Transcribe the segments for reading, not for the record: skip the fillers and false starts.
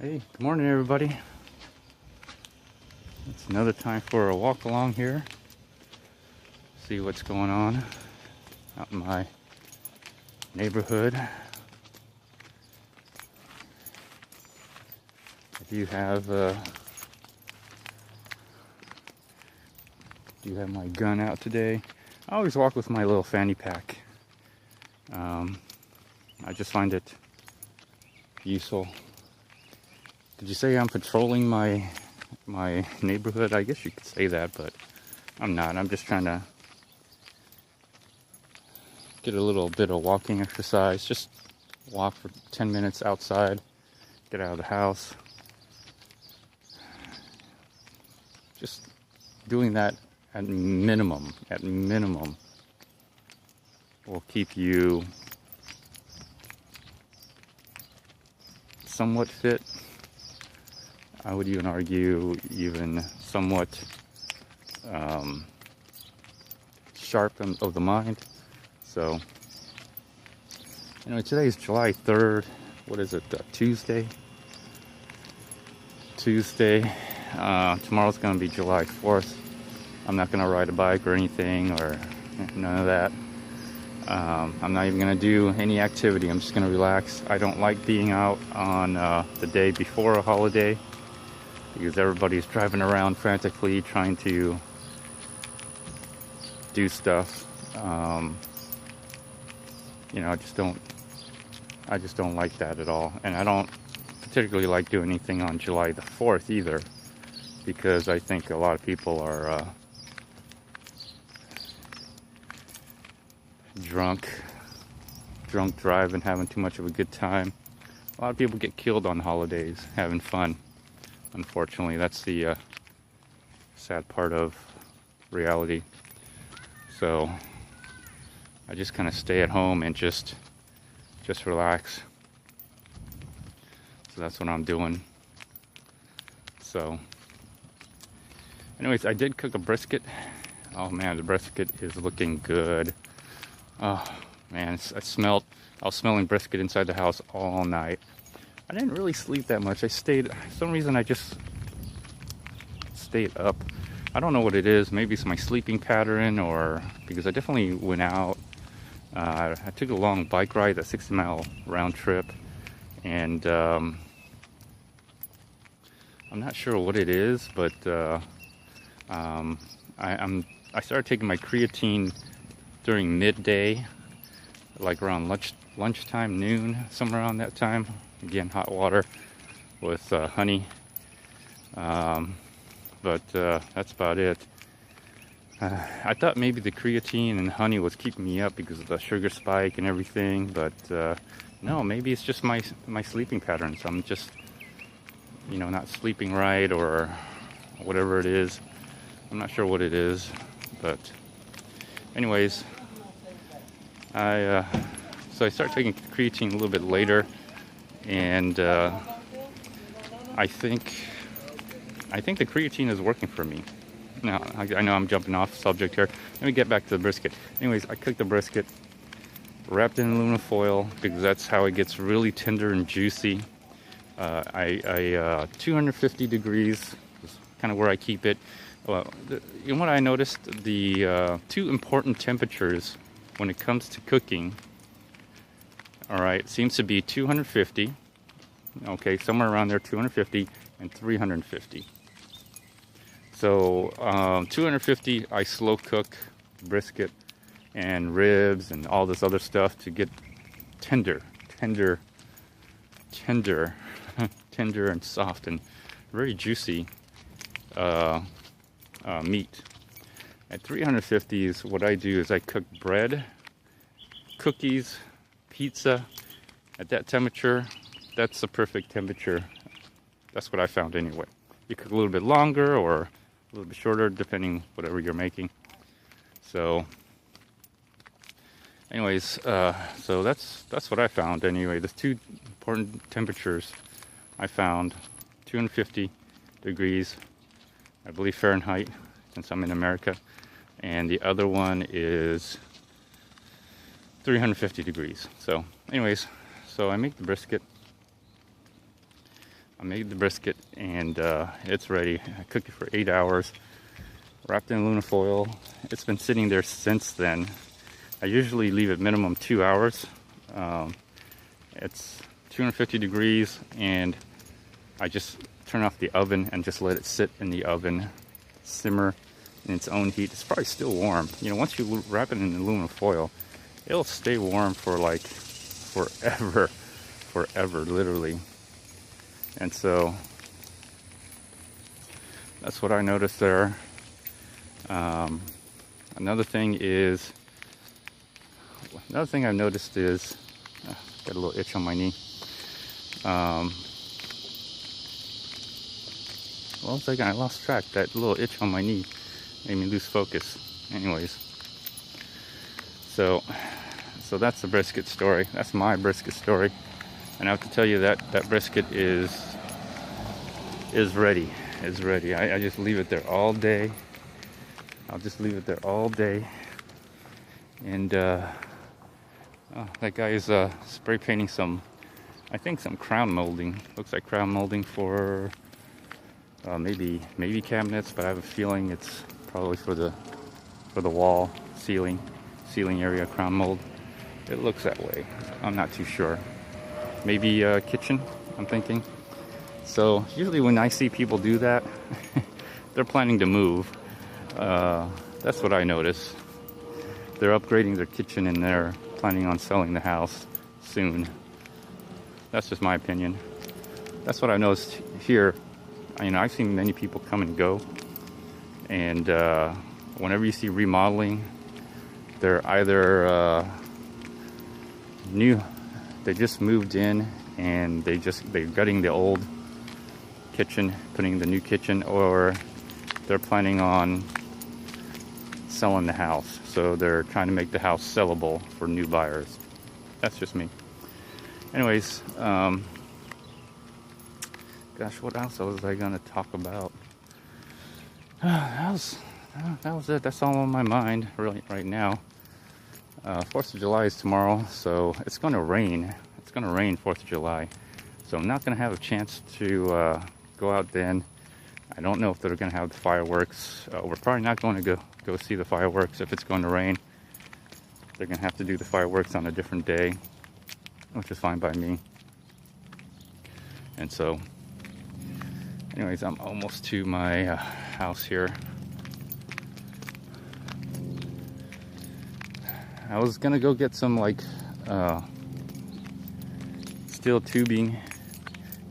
Hey, good morning everybody. It's another time for a walk along here. See what's going on out in my neighborhood. I do have my gun out today. I always walk with my little fanny pack. I just find it useful. Did you say I'm patrolling my neighborhood? I guess you could say that, but I'm not. I'm just trying to get a little bit of walking exercise. Just walk for 10 minutes outside, get out of the house. Just doing that at minimum will keep you somewhat fit. I would even argue even somewhat sharp of the mind. So anyway, today is July 3rd. What is it? Tuesday. Tomorrow's going to be July 4th. I'm not going to ride a bike or anything or none of that. I'm not even going to do any activity. I'm just going to relax. I don't like being out on the day before a holiday because everybody's driving around frantically trying to do stuff. I just don't like that at all. And I don't particularly like doing anything on July the 4th either, because I think a lot of people are drunk driving, having too much of a good time. A lot of people get killed on holidays having fun. Unfortunately, that's the sad part of reality. So I just kind of stay at home and just relax. So that's what I'm doing. So anyways, I did cook a brisket. Oh man, the brisket is looking good. Oh man, I was smelling brisket inside the house all night. I didn't really sleep that much. For some reason I just stayed up. I don't know what it is. Maybe it's my sleeping pattern, or because I definitely went out. I took a long bike ride, a 60-mile round trip, and I'm not sure what it is, but I started taking my creatine during midday, like around lunchtime, noon, somewhere around that time. Again, hot water with honey, but that's about it. I thought maybe the creatine and honey was keeping me up because of the sugar spike and everything, but no, maybe it's just my sleeping patterns. I'm just, not sleeping right or whatever it is. I'm not sure what it is, but anyways, so I started taking creatine a little bit later, and I think the creatine is working for me. Now, I know I'm jumping off subject here. Let me get back to the brisket. Anyways, I cooked the brisket, wrapped it in aluminum foil because that's how it gets really tender and juicy. 250 degrees is kind of where I keep it. Well, what I noticed, the two important temperatures when it comes to cooking, all right, seems to be 250, okay, somewhere around there, 250 and 350. So 250, I slow cook brisket and ribs and all this other stuff to get tender and soft and very juicy meat. At 350 is what I do is I cook bread, cookies, pizza. At that temperature, that's the perfect temperature. That's what I found anyway. You cook a little bit longer or a little bit shorter, depending whatever you're making. So anyways, so that's what I found anyway. The two important temperatures I found: 250 degrees, I believe Fahrenheit, since I'm in America, and the other one is 350 degrees. So anyways, so I make the brisket. I made the brisket, and it's ready. I cooked it for 8 hours, wrapped in aluminum foil. It's been sitting there since then. I usually leave it minimum 2 hours. It's 250 degrees, and I just turn off the oven and just let it sit in the oven, simmer in its own heat. It's probably still warm. You know, once you wrap it in aluminum foil, it'll stay warm for like forever, literally. And so that's what I noticed there. Another thing I've noticed is, got a little itch on my knee. What was I going? I lost track. That little itch on my knee made me lose focus. Anyways, so that's the brisket story. That's my brisket story. And I have to tell you that brisket is ready. Is ready. I just leave it there all day. I'll just leave it there all day. And oh, that guy is spray painting some, I think some crown molding. Looks like crown molding for maybe cabinets, but I have a feeling it's probably for the wall ceiling area crown mold. It looks that way. I'm not too sure. Maybe kitchen, I'm thinking. So usually when I see people do that, they're planning to move. That's what I notice. They're upgrading their kitchen and they're planning on selling the house soon. That's just my opinion. That's what I noticed here. You know, I've seen many people come and go. And whenever you see remodeling, they're either new. They just moved in and they're gutting the old kitchen, putting the new kitchen, or they're planning on selling the house. So they're trying to make the house sellable for new buyers. That's just me. Anyways, gosh, what else was I gonna talk about? That was it. That's all on my mind really right now. 4th of July is tomorrow, so it's going to rain. It's going to rain 4th of July. So I'm not going to have a chance to go out then. I don't know if they're going to have the fireworks. We're probably not going to go see the fireworks if it's going to rain. They're going to have to do the fireworks on a different day, which is fine by me. And so, anyways, I'm almost to my house here. I was gonna go get some like steel tubing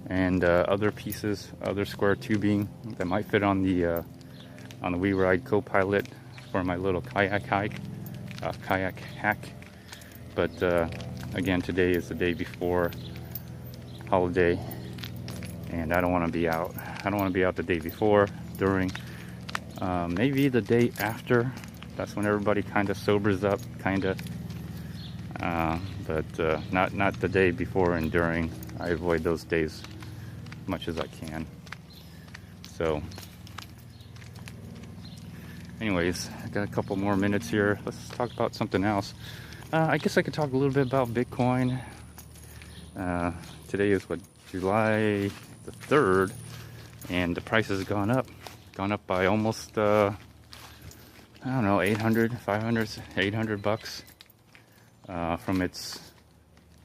and other pieces, other square tubing that might fit on the WeRide Co-Pilot for my little kayak hack. But again, today is the day before holiday, and I don't want to be out. I don't want to be out the day before, during, maybe the day after. That's when everybody kind of sobers up, but not the day before and during. I avoid those days as much as I can. So, anyways, I got a couple more minutes here. Let's talk about something else. I guess I could talk a little bit about Bitcoin. Today is what, July the 3rd, and the price has gone up by almost I don't know, 800, 500, 800 bucks from its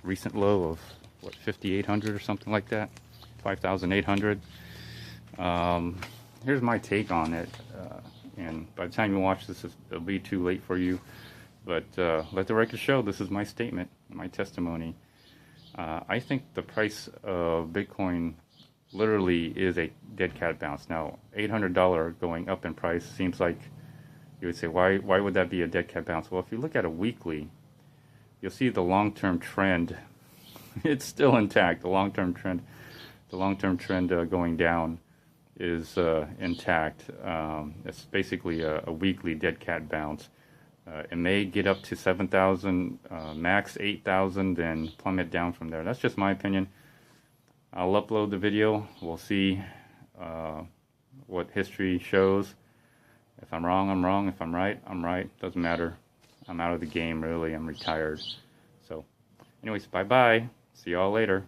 recent low of what, 5,800 or something like that, 5,800. Here's my take on it, and by the time you watch this, it'll be too late for you. But let the record show, this is my statement, my testimony. I think the price of Bitcoin literally is a dead cat bounce. Now, $800 going up in price seems like, you would say, why would that be a dead cat bounce? Well, if you look at a weekly, you'll see the long-term trend. It's still intact. The long-term trend going down is intact. It's basically a weekly dead cat bounce. It may get up to 7,000, max 8,000, then plummet down from there. That's just my opinion. I'll upload the video. We'll see what history shows. If I'm wrong, I'm wrong. If I'm right, I'm right. Doesn't matter. I'm out of the game, really. I'm retired. So, anyways, bye-bye. See y'all later.